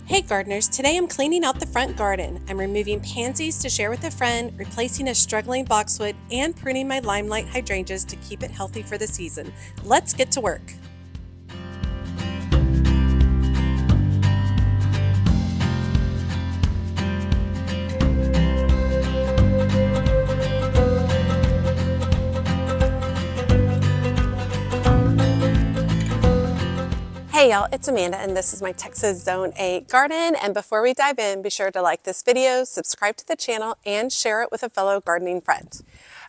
Hey gardeners, today I'm cleaning out the front garden. I'm removing pansies to share with a friend, replacing a struggling boxwood, and pruning my limelight hydrangeas to keep it healthy for the season. Let's get to work. Hey y'all, it's Amanda and this is my Texas Zone 8 garden. And before we dive in, be sure to like this video, subscribe to the channel, and share it with a fellow gardening friend.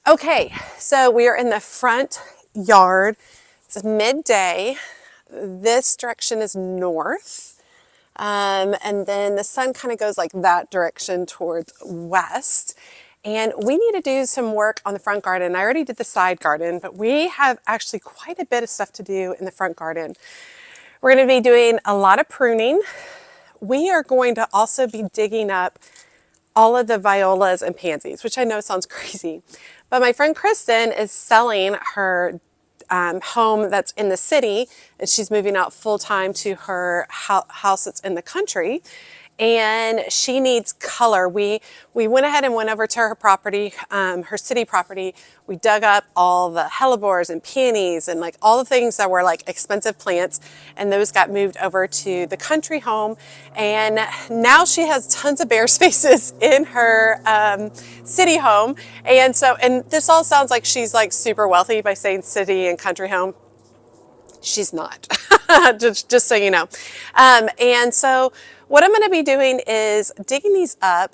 Okay, so we are in the front yard. It's midday. This direction is north. And then the sun kind of goes like that direction towards west. And we need to do some work on the front garden. I already did the side garden, but we have actually quite a bit of stuff to do in the front garden. We're going to be doing a lot of pruning. We are going to also be digging up all of the violas and pansies, which I know sounds crazy. But my friend Kristen is selling her home that's in the city, and she's moving out full-time to her house that's in the country. And she needs color. We went ahead and went over to her property, her city property. We dug up all the hellebores and peonies and like all the things that were like expensive plants, and those got moved over to the country home. And now she has tons of bare spaces in her city home. And so, and this all sounds like she's like super wealthy by saying city and country home. She's not, just so you know. And so what I'm going to be doing is digging these up,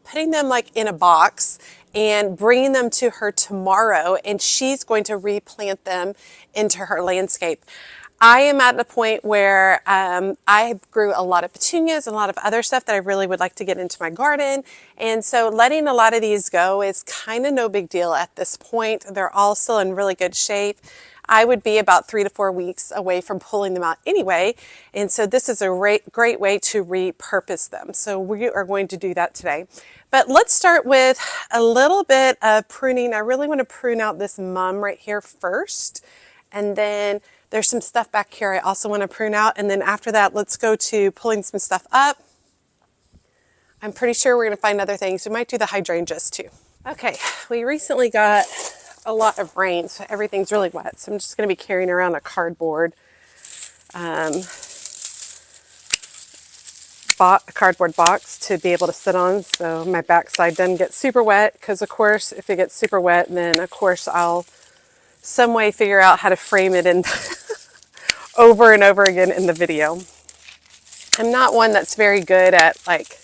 putting them like in a box and bringing them to her tomorrow, and she's going to replant them into her landscape. I am at the point where I grew a lot of petunias and a lot of other stuff that I really would like to get into my garden. And so letting a lot of these go is kind of no big deal at this point. They're all still in really good shape. I would be about 3 to 4 weeks away from pulling them out anyway. And so this is a great way to repurpose them. So we are going to do that today. But let's start with a little bit of pruning. I really want to prune out this mum right here first. And then there's some stuff back here I also want to prune out. And then after that, let's go to pulling some stuff up. I'm pretty sure we're going to find other things. We might do the hydrangeas too. Okay, we recently got a lot of rain, so everything's really wet. So I'm just going to be carrying around a cardboard box to be able to sit on, so my backside doesn't get super wet, because of course if it gets super wet, then of course I'll some way figure out how to frame it in over and over again in the video. I'm not one that's very good at like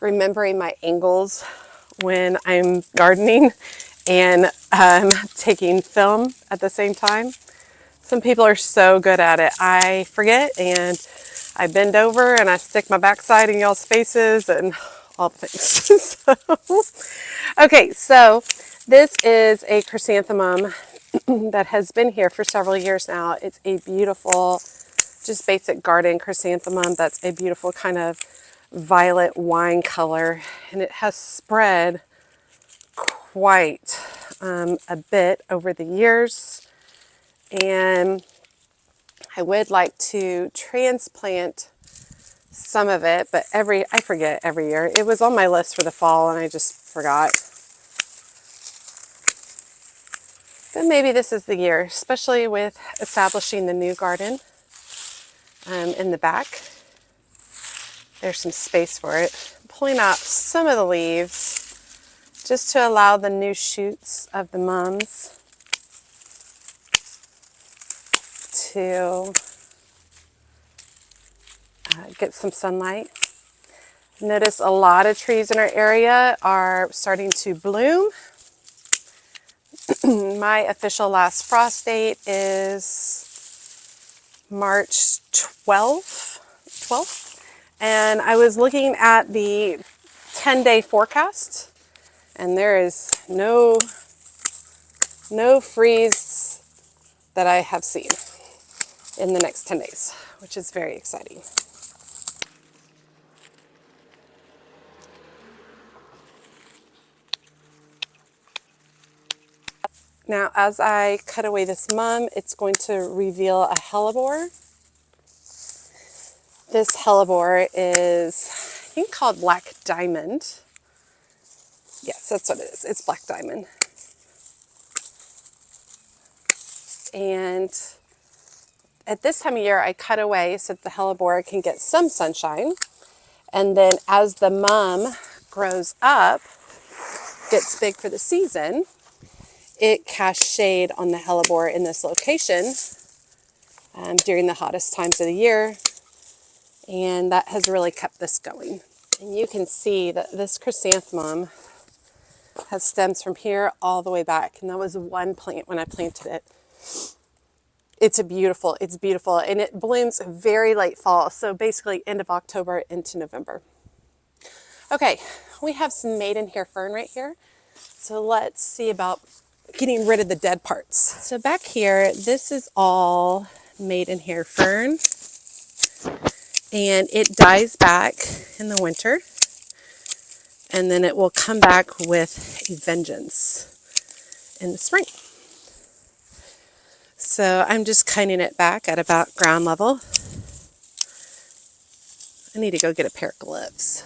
remembering my angles when I'm gardening and taking film at the same time. Some people are so good at it. I forget, and I bend over and I stick my backside in y'all's faces and all the things. Okay, so this is a chrysanthemum that has been here for several years now. It's a beautiful, just basic garden chrysanthemum that's a beautiful kind of violet wine color, and it has spread quite a bit over the years. And I would like to transplant some of it, but I forget every year. It was on my list for the fall and I just forgot. But maybe this is the year, especially with establishing the new garden in the back. There's some space for it. I'm pulling out some of the leaves just to allow the new shoots of the mums to get some sunlight. Notice a lot of trees in our area are starting to bloom. My official last frost date is March 12th. And I was looking at the 10-day forecast, and there is no freeze that I have seen in the next 10 days, which is very exciting. Now, as I cut away this mum, it's going to reveal a hellebore This hellebore is, I think, called Black Diamond. Yes, that's what it is. It's Black Diamond. And at this time of year, I cut away so that the hellebore can get some sunshine. And then as the mum grows up, gets big for the season, it casts shade on the hellebore in this location during the hottest times of the year. And that has really kept this going. And you can see that this chrysanthemum has stems from here all the way back. And that was one plant when I planted it. It's beautiful, and it blooms very late fall, so basically end of October into November. Okay, we have some maidenhair fern right here, so let's see about getting rid of the dead parts. So back here, this is all maidenhair fern, and it dies back in the winter, and then it will come back with a vengeance in the spring. So I'm just cutting it back at about ground level. I need to go get a pair of gloves.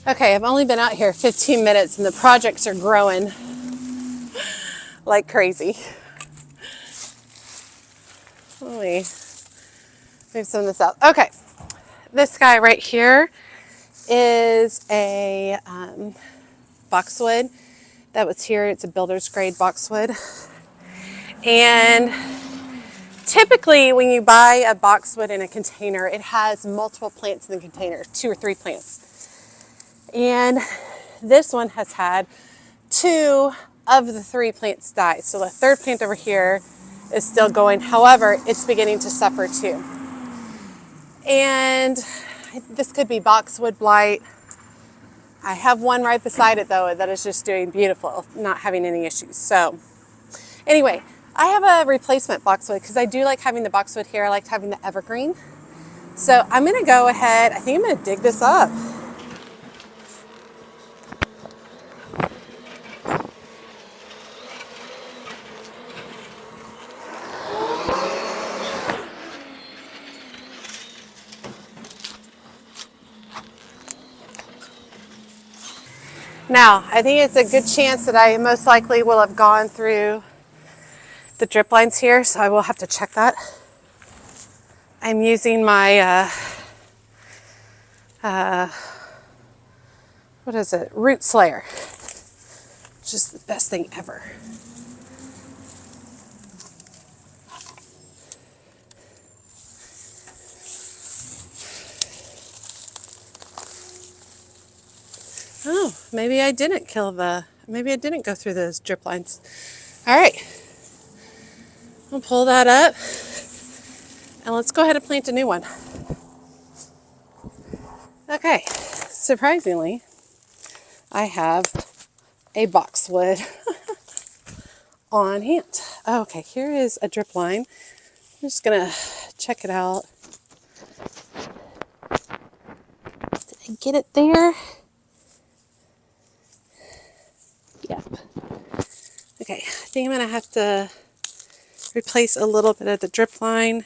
Okay, I've only been out here 15 minutes and the projects are growing like crazy. Let me move some of this out. Okay, this guy right here is a boxwood that was here. It's a builder's grade boxwood. And typically when you buy a boxwood in a container, it has multiple plants in the container, 2 or 3 plants. And this one has had 2 of the 3 plants die. So the 3rd plant over here is still going. However, it's beginning to suffer too. And this could be boxwood blight. I have one right beside it though that is just doing beautiful, not having any issues. So anyway, I have a replacement boxwood because I do like having the boxwood here. I like having the evergreen. So I'm going to go ahead. I think I'm going to dig this up. Now, I think it's a good chance that I most likely will have gone through the drip lines here, so I will have to check that. I'm using my, what is it? Root Slayer. It's just the best thing ever. Oh, maybe I didn't maybe I didn't go through those drip lines. All right, I'll pull that up and let's go ahead and plant a new one. Okay, surprisingly, I have a boxwood on hand. Okay, here is a drip line. I'm just gonna check it out. Did I get it there? Yep. Okay, I think I'm gonna have to replace a little bit of the drip line.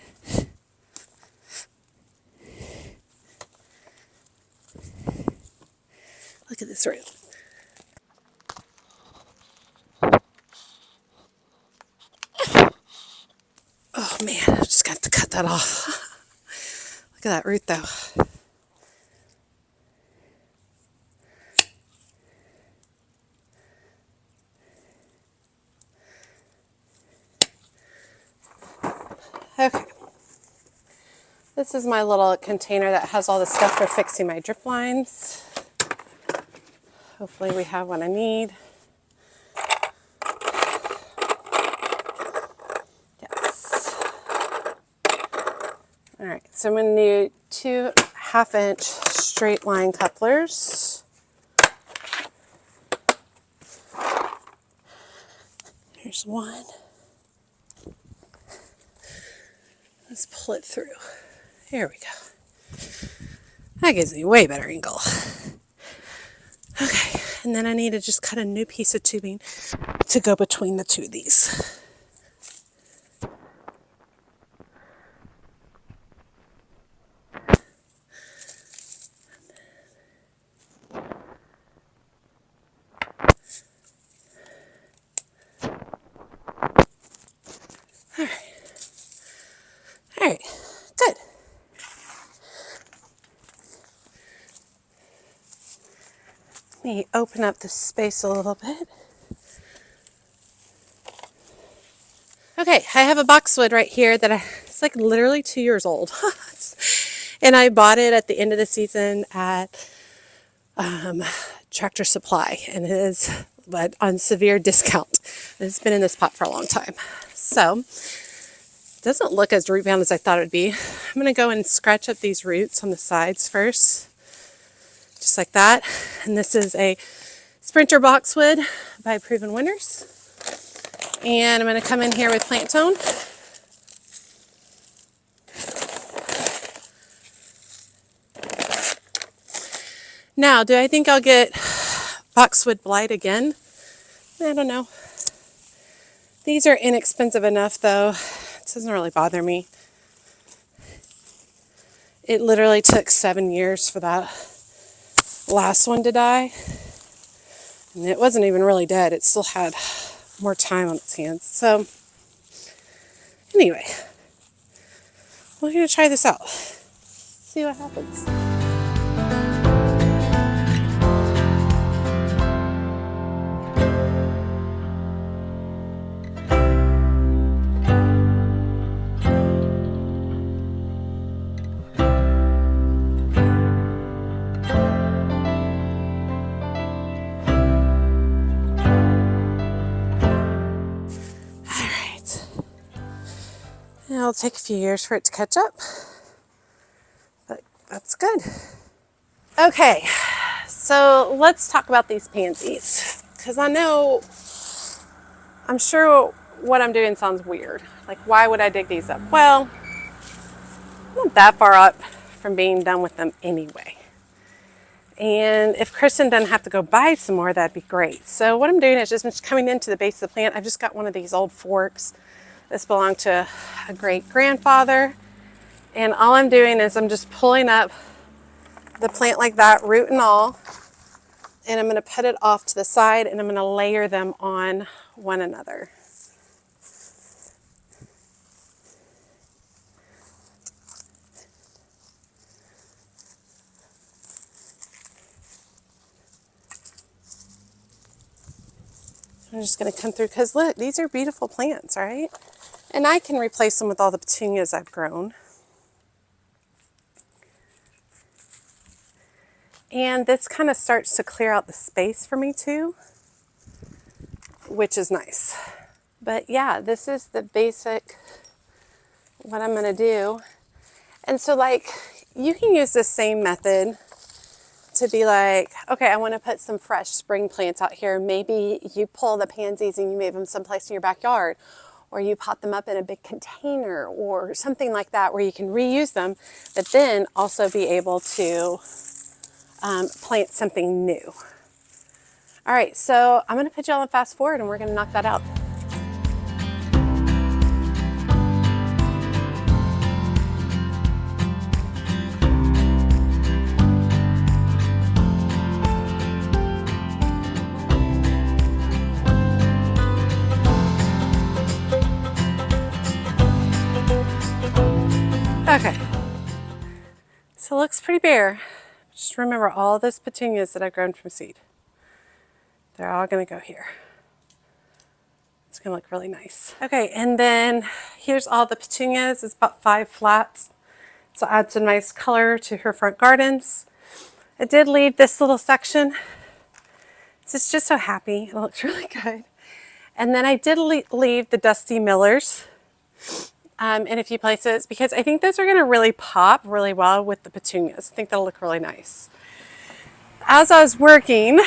Look at this root. Oh man, I just got to cut that off. Look at that root though. Okay. This is my little container that has all the stuff for fixing my drip lines. Hopefully we have what I need. All right, so I'm going to need 2 1/2-inch straight line couplers. Here's one. Let's pull it through. There we go. That gives me a way better angle. Okay, and then I need to just cut a new piece of tubing to go between the 2 of these. All right, good. Let me open up the space a little bit. Okay, I have a boxwood right here that it's like literally 2 years old. And I bought it at the end of the season at Tractor Supply, and it is but on severe discount. It's been in this pot for a long time. So, it doesn't look as root bound as I thought it would be. I'm going to go and scratch up these roots on the sides first, just like that. And this is a Sprinter Boxwood by Proven Winners. And I'm going to come in here with Plant Tone. Now, do I think I'll get Boxwood Blight again? I don't know. These are inexpensive enough though. It doesn't really bother me. It literally took 7 years for that last one to die. And it wasn't even really dead. It still had more time on its hands. So anyway, we're going to try this out. See what happens. It'll take a few years for it to catch up, but that's good. Okay, so let's talk about these pansies, because I'm sure what I'm doing sounds weird. Like, why would I dig these up? Well, I'm not that far up from being done with them anyway. And if Kristen doesn't have to go buy some more, that'd be great. So what I'm doing is just coming into the base of the plant. I've just got one of these old forks. This belonged to a great-grandfather. And all I'm doing is I'm just pulling up the plant like that, root and all. And I'm going to put it off to the side, and I'm going to layer them on one another. I'm just going to come through, because look, these are beautiful plants, right? And I can replace them with all the petunias I've grown. And this kind of starts to clear out the space for me too, which is nice. But yeah, this is the basic, what I'm going to do. And so like, you can use the same method to be like, okay, I want to put some fresh spring plants out here. Maybe you pull the pansies and you move them someplace in your backyard, or you pot them up in a big container or something like that where you can reuse them, but then also be able to plant something new. All right, so I'm going to put y'all on fast forward and we're going to knock that out. Okay, so it looks pretty bare. Just remember all those petunias that I've grown from seed. They're all gonna go here. It's gonna look really nice. Okay, and then here's all the petunias. It's about 5 flats. So add some nice color to her front gardens. I did leave this little section. It's just so happy. It looks really good. And then I did leave the Dusty Millers. in a few places because I think those are going to really pop really well with the petunias. I think they'll look really nice. As I was working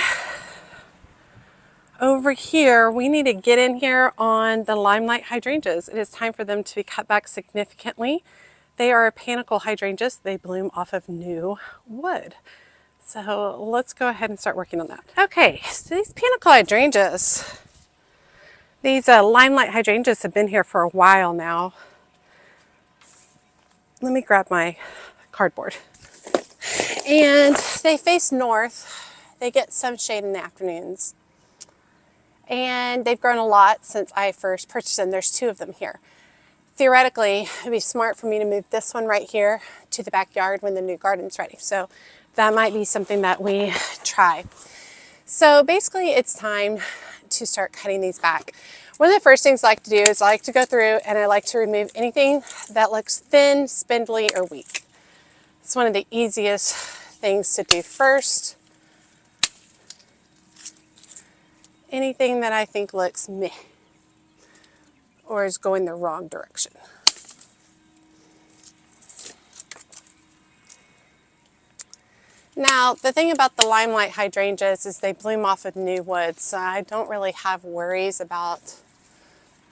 over here, we need to get in here on the Limelight hydrangeas. It is time for them to be cut back significantly. They are panicle hydrangeas. They bloom off of new wood. So let's go ahead and start working on that. Okay, so these panicle hydrangeas, these Limelight hydrangeas have been here for a while now. Let me grab my cardboard. And they face north. They get some shade in the afternoons. And they've grown a lot since I first purchased them. There's 2 of them here. Theoretically, it'd be smart for me to move this one right here to the backyard when the new garden's ready. So that might be something that we try. So basically it's time to start cutting these back. One of the first things I like to do is I like to go through and I like to remove anything that looks thin, spindly, or weak. It's one of the easiest things to do first. Anything that I think looks meh or is going the wrong direction. Now, the thing about the Limelight hydrangeas is they bloom off of new wood, so I don't really have worries about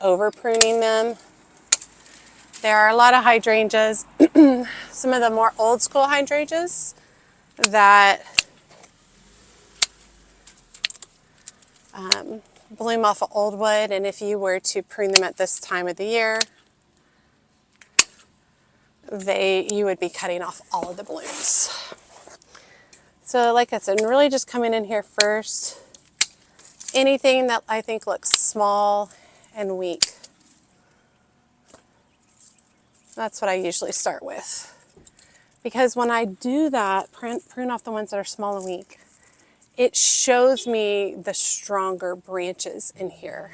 over pruning them. There are a lot of hydrangeas, some of the more old school hydrangeas that bloom off of old wood, and if you were to prune them at this time of the year, you would be cutting off all of the blooms. So like I said, I'm really just coming in here first. Anything that I think looks small and weak, that's what I usually start with. Because when I do that, prune off the ones that are small and weak, it shows me the stronger branches in here.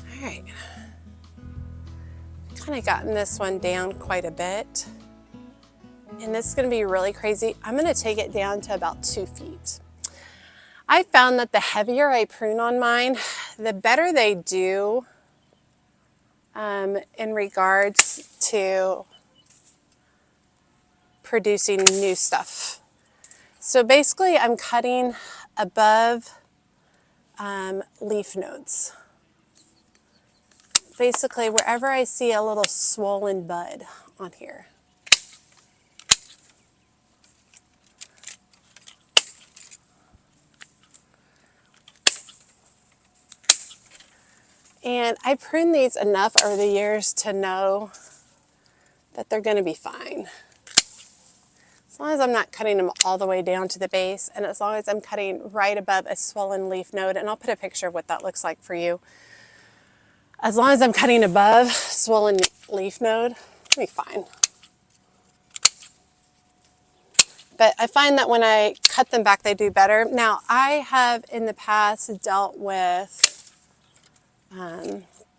All right, kind of gotten this one down quite a bit. And this is going to be really crazy. I'm going to take it down to about 2 feet. I found that the heavier I prune on mine, the better they do in regards to producing new stuff. So basically I'm cutting above leaf nodes. Basically wherever I see a little swollen bud on here. And I pruned these enough over the years to know that they're going to be fine. As long as I'm not cutting them all the way down to the base, and as long as I'm cutting right above a swollen leaf node, and I'll put a picture of what that looks like for you. As long as I'm cutting above swollen leaf node, it'll be fine. But I find that when I cut them back, they do better. Now, I have in the past dealt with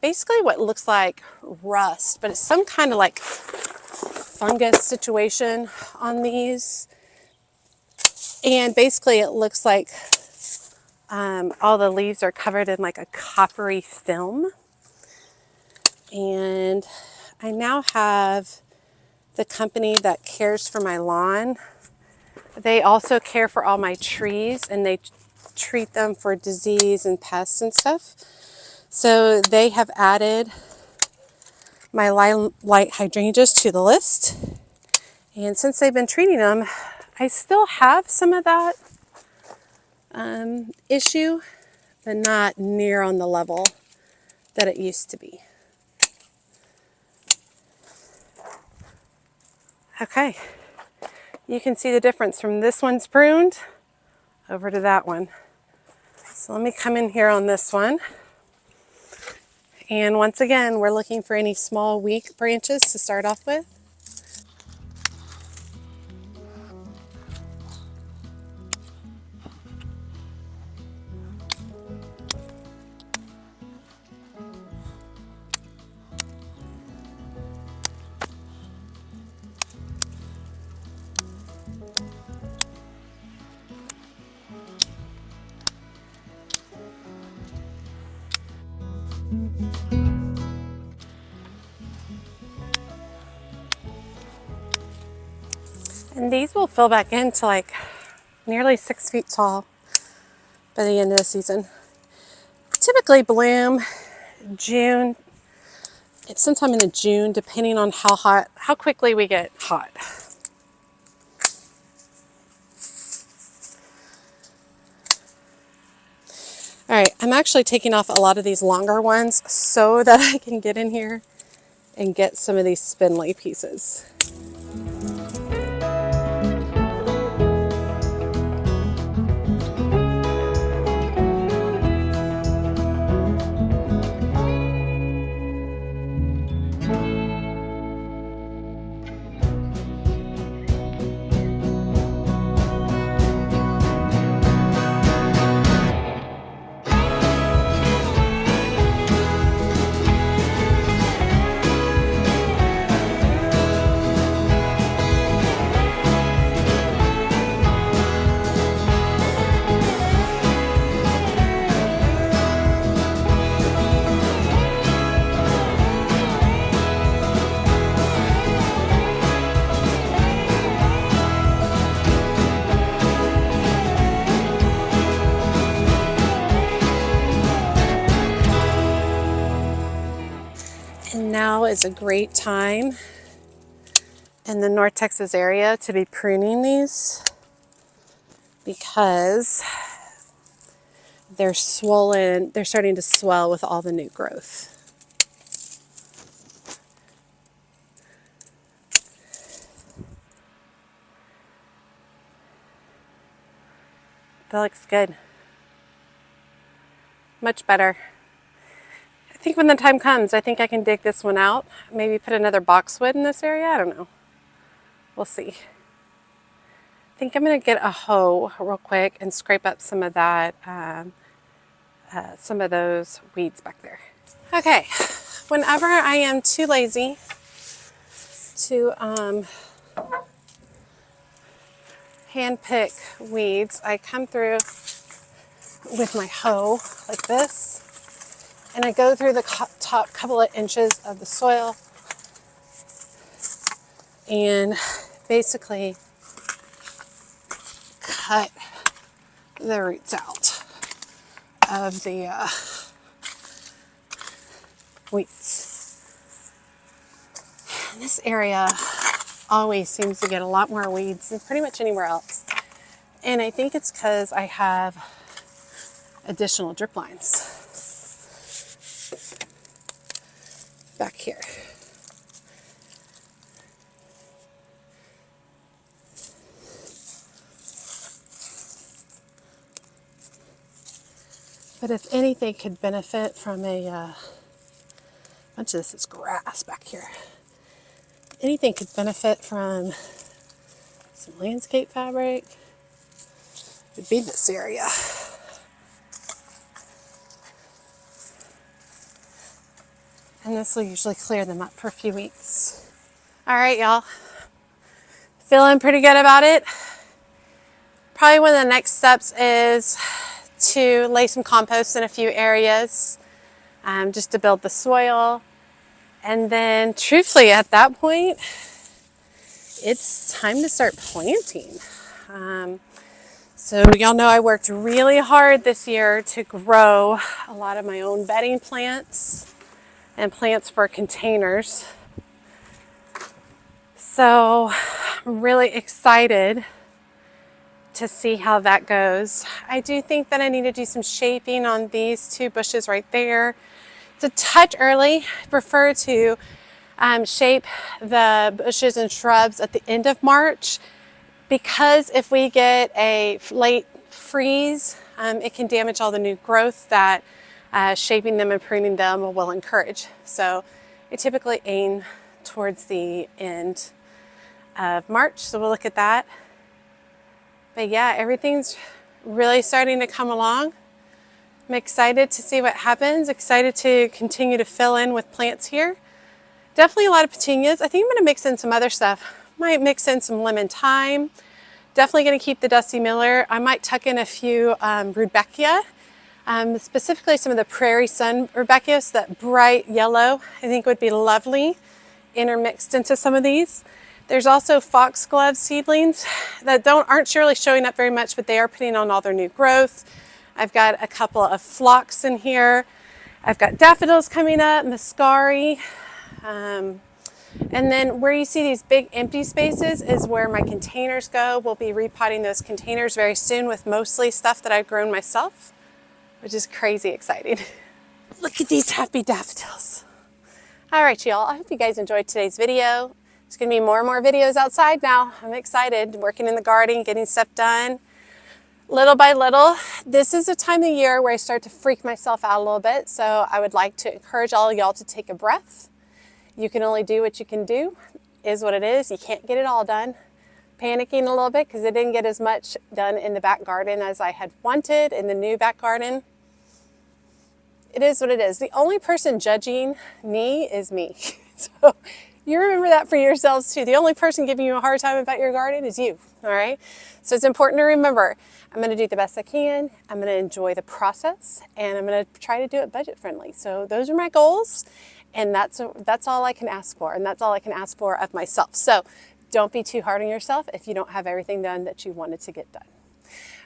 basically what looks like rust, but it's some kind of like fungus situation on these. And basically it looks like all the leaves are covered in like a coppery film. And I now have the company that cares for my lawn. They also care for all my trees, and they treat them for disease and pests and stuff. So they have added my Limelight hydrangeas to the list. And since they've been treating them, I still have some of that issue, but not near on the level that it used to be. Okay, you can see the difference from this one's pruned over to that one. So let me come in here on this one. And once again, we're looking for any small, weak branches to start off with. And these will fill back into like nearly 6 feet tall by the end of the season. Typically bloom June. It's sometime in the June, depending on how quickly we get hot. All right, I'm actually taking off a lot of these longer ones so that I can get in here and get some of these spindly pieces. And now is a great time in the North Texas area to be pruning these because they're swollen, they're starting to swell with all the new growth. That looks good. Much better. I think when the time comes, I think I can dig this one out. Maybe put another boxwood in this area. I don't know. We'll see. I think I'm going to get a hoe real quick and scrape up some of that, some of those weeds back there. Okay, whenever I am too lazy to hand pick weeds, I come through with my hoe like this, and I go through the top couple of inches of the soil and basically cut the roots out of the weeds. And this area always seems to get a lot more weeds than pretty much anywhere else. And I think it's because I have additional drip lines back here. But if anything could benefit from a bunch of this is grass back here. Anything could benefit from some landscape fabric, it would be this area. And this will usually clear them up for a few weeks. All right, y'all. Feeling pretty good about it. Probably one of the next steps is to lay some compost in a few areas, just to build the soil. And then truthfully at that point, it's time to start planting. So y'all know I worked really hard this year to grow a lot of my own bedding plants and plants for containers. So I'm really excited to see how that goes. I do think that I need to do some shaping on these two bushes right there. It's a touch early. I prefer to shape the bushes and shrubs at the end of March, because if we get a late freeze, it can damage all the new growth that shaping them and pruning them will encourage. So I typically aim towards the end of March, so we'll look at that. But yeah, everything's really starting to come along. I'm excited to see what happens, excited to continue to fill in with plants here. Definitely a lot of petunias. I think I'm going to mix in some other stuff. Might mix in some lemon thyme. Definitely going to keep the Dusty Miller. I might tuck in a few rudbeckia. Specifically some of the prairie sun rudbeckias, that bright yellow, I think would be lovely intermixed into some of these. There's also foxglove seedlings that aren't surely showing up very much, but they are putting on all their new growth. I've got a couple of phlox in here. I've got daffodils coming up, muscari. And then where you see these big empty spaces is where my containers go. We'll be repotting those containers very soon with mostly stuff that I've grown myself, which is crazy exciting. Look at these happy daffodils. All right, y'all, I hope you guys enjoyed today's video. There's gonna be more and more videos outside now. I'm excited, working in the garden, getting stuff done. Little by little, this is a time of year where I start to freak myself out a little bit, so I would like to encourage all of y'all to take a breath. You can only do what you can do, is what it is. You can't get it all done. Panicking a little bit because I didn't get as much done in the back garden as I had wanted in the new back garden. It is what it is. The only person judging me is me. So you remember that for yourselves too. The only person giving you a hard time about your garden is you, all right? So it's important to remember, I'm gonna do the best I can, I'm gonna enjoy the process, and I'm gonna try to do it budget friendly. So those are my goals, and that's all I can ask for, and that's all I can ask for of myself. So don't be too hard on yourself if you don't have everything done that you wanted to get done.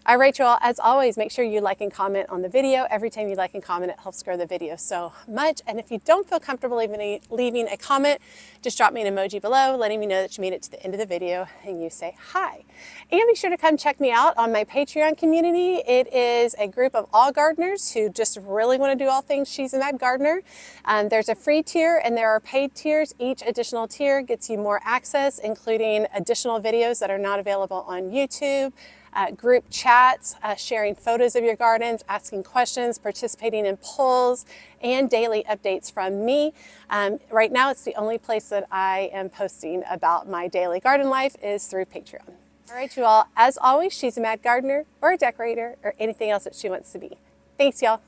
All right, you all, as always, make sure you like and comment on the video. Every time you like and comment, it helps grow the video so much. And if you don't feel comfortable leaving a comment, just drop me an emoji below, letting me know that you made it to the end of the video and you say hi. And be sure to come check me out on my Patreon community. It is a group of all gardeners who just really want to do all things She's a Mad Gardener. There's a free tier and there are paid tiers. Each additional tier gets you more access, including additional videos that are not available on YouTube, group chats, sharing photos of your gardens, asking questions, participating in polls, and daily updates from me. Right now, it's the only place that I am posting about my daily garden life is through Patreon. All right, you all, as always, she's a mad gardener or a decorator or anything else that she wants to be. Thanks, y'all.